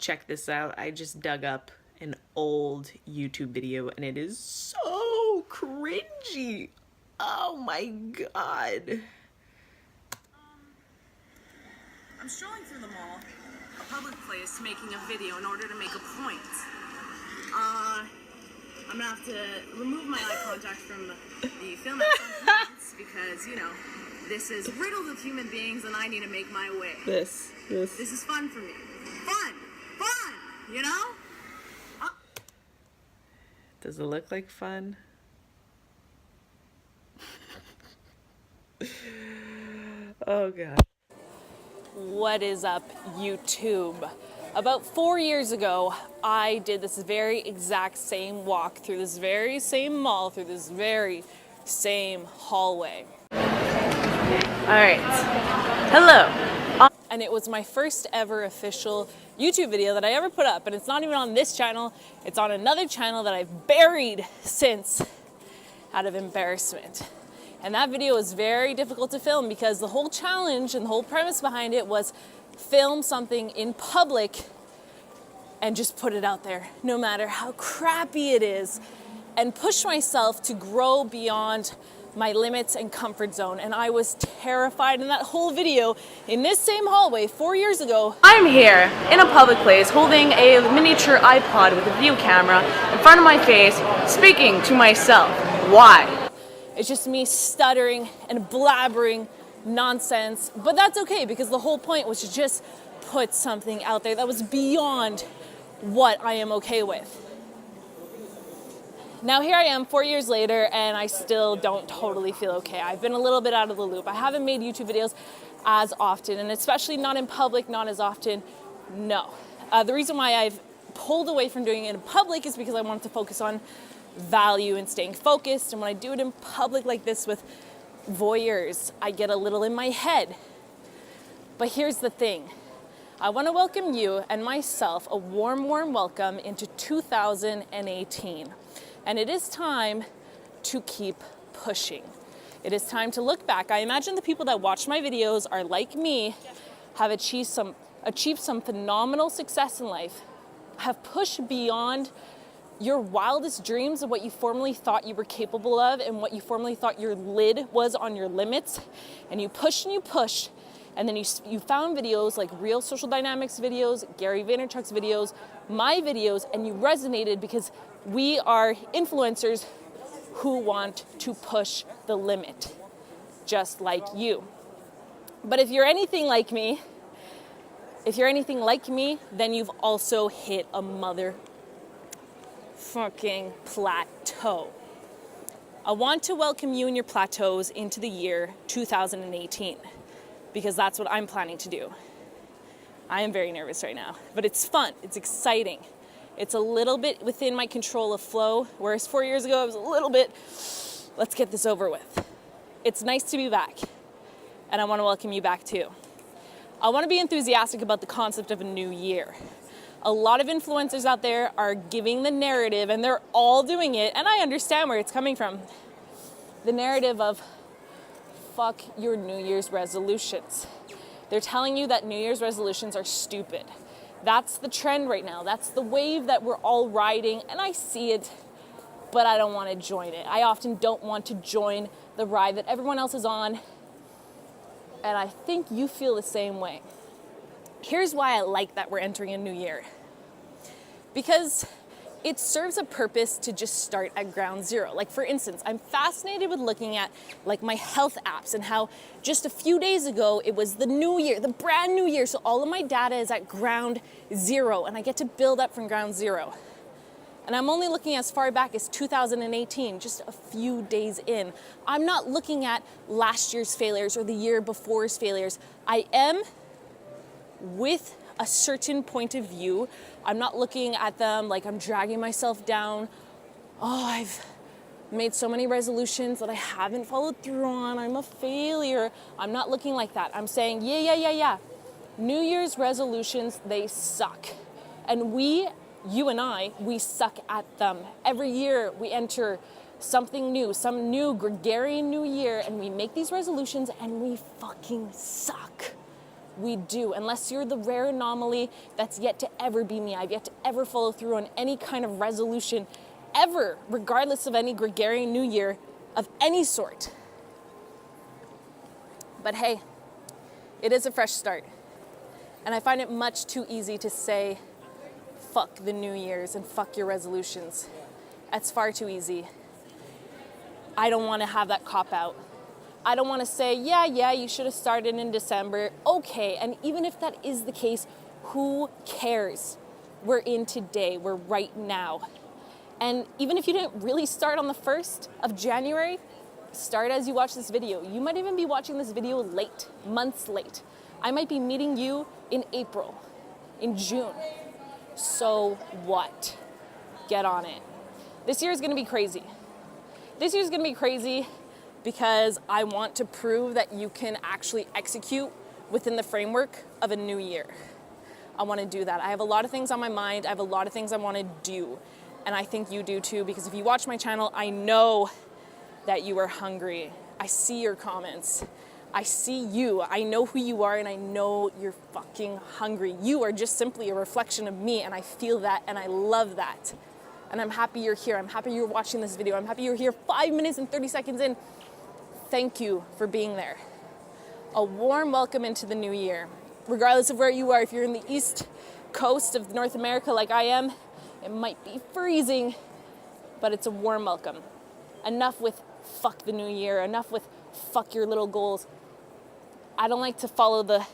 check this out. I just dug up an old YouTube video and it is so cringy. Oh my god. I'm strolling through the mall, a public place, making a video in order to make a point. I'm gonna have to remove my eye contact from the film at some points because, you know, this is riddled with human beings and I need to make my way. This is fun for me. Fun! You know? Does it look like fun? Oh god. What is up, YouTube? About 4 years ago, I did this very exact same walk through this very same mall, through this very same hallway. Alright. Hello. And it was my first ever official YouTube video that I ever put up. And it's not even on this channel, it's on another channel that I've buried since out of embarrassment. And that video was very difficult to film because the whole challenge and the whole premise behind it was film something in public and just put it out there, no matter how crappy it is, and push myself to grow beyond my limits and comfort zone. And I was terrified in that whole video in this same hallway 4 years ago. I'm here in a public place holding a miniature iPod with a view camera in front of my face, speaking to myself. Why? It's just me stuttering and blabbering nonsense, but that's okay because the whole point was to just put something out there that was beyond what I am okay with. Now here I am 4 years later and I still don't totally feel okay. I've been a little bit out of the loop. I haven't made YouTube videos as often, and especially not in public, not as often, no. The reason why I've pulled away from doing it in public is because I wanted to focus on value and staying focused, and when I do it in public like this with voyeurs, I get a little in my head. But here's the thing. I want to welcome you and myself a warm welcome into 2018. And it is time to keep pushing. It is time to look back. I imagine the people that watch my videos are like me, have achieved some phenomenal success in life, have pushed beyond your wildest dreams of what you formerly thought you were capable of and what you formerly thought your lid was on your limits. And you push, and then you found videos like Real Social Dynamics videos, Gary Vaynerchuk's videos, my videos, and you resonated because we are influencers who want to push the limit, just like you. But if you're anything like me, then you've also hit a motherfucking plateau. I want to welcome you and your plateaus into the year 2018 because that's what I'm planning to do. I am very nervous right now, but it's fun, it's exciting. It's a little bit within my control of flow, whereas 4 years ago I was a little bit, let's get this over with. It's nice to be back, and I want to welcome you back too. I want to be enthusiastic about the concept of a new year. A lot of influencers out there are giving the narrative, and they're all doing it, and I understand where it's coming from. The narrative of fuck your New Year's resolutions. They're telling you that New Year's resolutions are stupid. That's the trend right now. That's the wave that we're all riding, and I see it, but I don't want to join it. I often don't want to join the ride that everyone else is on, and I think you feel the same way. Here's why I like that we're entering a new year. Because it serves a purpose to just start at ground zero. Like for instance, I'm fascinated with looking at like my health apps and how just a few days ago it was the new year, the brand new year. So all of my data is at ground zero and I get to build up from ground zero. And I'm only looking as far back as 2018, just a few days in. I'm not looking at last year's failures or the year before's failures. I am with a certain point of view. I'm not looking at them like I'm dragging myself down. Oh, I've made so many resolutions that I haven't followed through on. I'm a failure. I'm not looking like that. I'm saying, yeah. New Year's resolutions, they suck. And you and I, we suck at them. Every year we enter something new, some new Gregorian new year, and we make these resolutions and we fucking suck. we do. Unless you're the rare anomaly that's yet to ever be me. I've yet to ever follow through on any kind of resolution ever, regardless of any Gregorian New Year of any sort. But hey, it is a fresh start. And I find it much too easy to say, fuck the New Year's and fuck your resolutions. That's far too easy. I don't want to have that cop out. I don't want to say, yeah, you should have started in December. Okay, and even if that is the case, who cares? We're in today, we're right now. And even if you didn't really start on the 1st of January, start as you watch this video. You might even be watching this video late, months late. I might be meeting you in April, in June. So what? Get on it. This year is gonna be crazy. This year's gonna be crazy because I want to prove that you can actually execute within the framework of a new year. I wanna do that. I have a lot of things on my mind. I have a lot of things I wanna do. And I think you do too, because if you watch my channel, I know that you are hungry. I see your comments. I see you. I know who you are, and I know you're fucking hungry. You are just simply a reflection of me, and I feel that, and I love that. And I'm happy you're here. I'm happy you're watching this video. I'm happy you're here 5 minutes and 30 seconds in. Thank you for being there. A warm welcome into the new year. Regardless of where you are, if you're in the East Coast of North America like I am, it might be freezing, but it's a warm welcome. Enough with fuck the new year. Enough with fuck your little goals. I don't like to follow the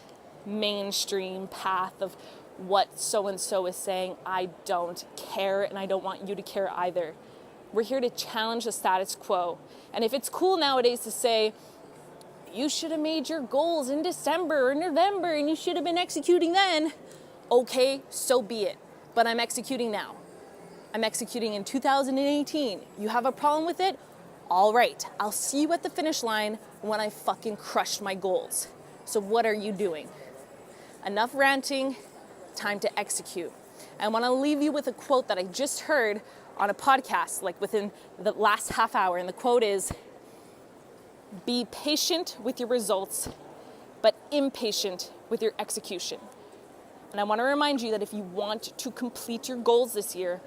mainstream path of what so-and-so is saying. I don't care, and I don't want you to care either. We're here to challenge the status quo. And if it's cool nowadays to say, you should have made your goals in December or November and you should have been executing then, okay, so be it. But I'm executing now. I'm executing in 2018. You have a problem with it? All right, I'll see you at the finish line when I fucking crushed my goals. So what are you doing? Enough ranting, time to execute. I want to leave you with a quote that I just heard on a podcast, like within the last half hour. And the quote is, be patient with your results, but impatient with your execution. And I want to remind you that if you want to complete your goals this year,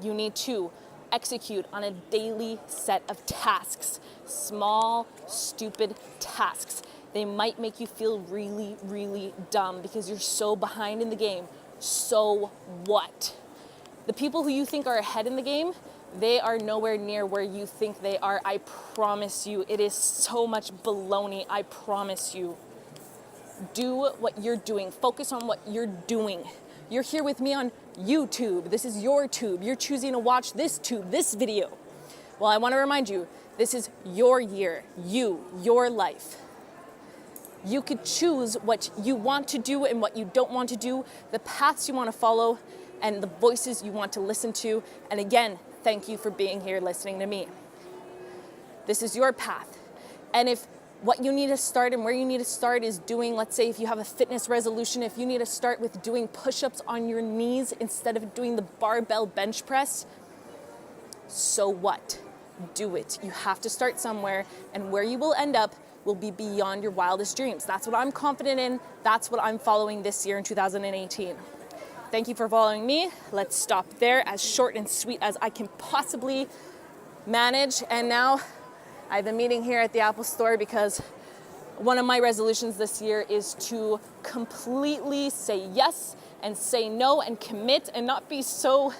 you need to execute on a daily set of tasks. Small, stupid tasks. They might make you feel really, really dumb because you're so behind in the game. So what? The people who you think are ahead in the game, they are nowhere near where you think they are. I promise you. It is so much baloney. I promise you. Do what you're doing. Focus on what you're doing. You're here with me on YouTube. This is your tube. You're choosing to watch this tube, this video. Well, I want to remind you, this is your year, your life. You could choose what you want to do and what you don't want to do, the paths you want to follow, and the voices you want to listen to. And again, thank you for being here listening to me. This is your path. And if what you need to start and where you need to start is doing, let's say if you have a fitness resolution, if you need to start with doing push-ups on your knees instead of doing the barbell bench press, so what? Do it. You have to start somewhere, and where you will end up will be beyond your wildest dreams. That's what I'm confident in. That's what I'm following this year in 2018. Thank you for following me. Let's stop there, as short and sweet as I can possibly manage. And now I have a meeting here at the Apple Store because one of my resolutions this year is to completely say yes and say no and commit and not be so,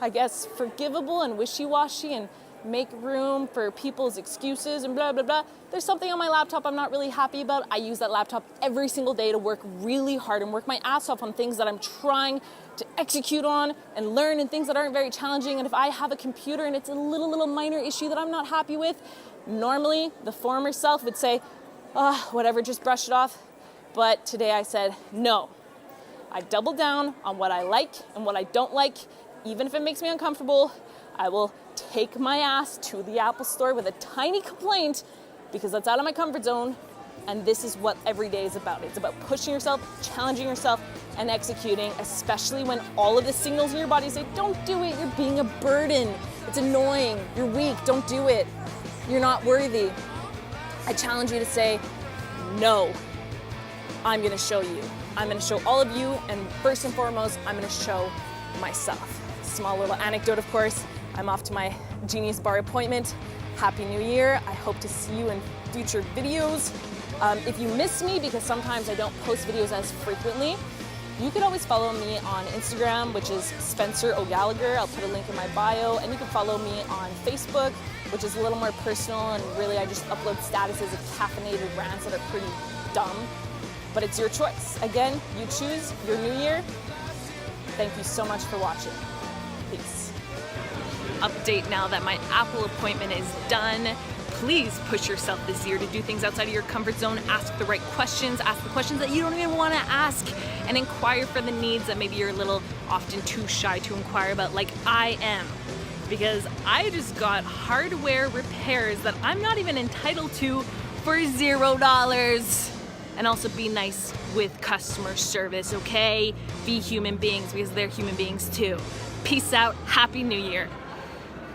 I guess, forgivable and wishy-washy and make room for people's excuses and blah, blah, blah. There's something on my laptop I'm not really happy about. I use that laptop every single day to work really hard and work my ass off on things that I'm trying to execute on and learn, and things that aren't very challenging. And if I have a computer and it's a little minor issue that I'm not happy with, normally the former self would say, whatever, just brush it off. But today I said, no. I doubled down on what I like and what I don't like. Even if it makes me uncomfortable, I will take my ass to the Apple Store with a tiny complaint because that's out of my comfort zone. And this is what every day is about. It's about pushing yourself, challenging yourself, and executing, especially when all of the signals in your body say, don't do it, you're being a burden. It's annoying, you're weak, don't do it. You're not worthy. I challenge you to say, no, I'm gonna show you. I'm gonna show all of you, and first and foremost, I'm gonna show myself. Small little anecdote, of course. I'm off to my Genius Bar appointment. Happy New Year. I hope to see you in future videos. If you miss me, because sometimes I don't post videos as frequently, you can always follow me on Instagram, which is Spencer O'Gallagher. I'll put a link in my bio, and you can follow me on Facebook, which is a little more personal, and really I just upload statuses of caffeinated rants that are pretty dumb, but it's your choice. Again, you choose your new year. Thank you so much for watching. Peace. Update now that my Apple appointment is done. Please push yourself this year to do things outside of your comfort zone. Ask the right questions, ask the questions that you don't even want to ask, and inquire for the needs that maybe you're a little often too shy to inquire about, like I am. Because I just got hardware repairs that I'm not even entitled to for $0. And also be nice with customer service, okay? Be human beings, because they're human beings too. Peace out. Happy New Year.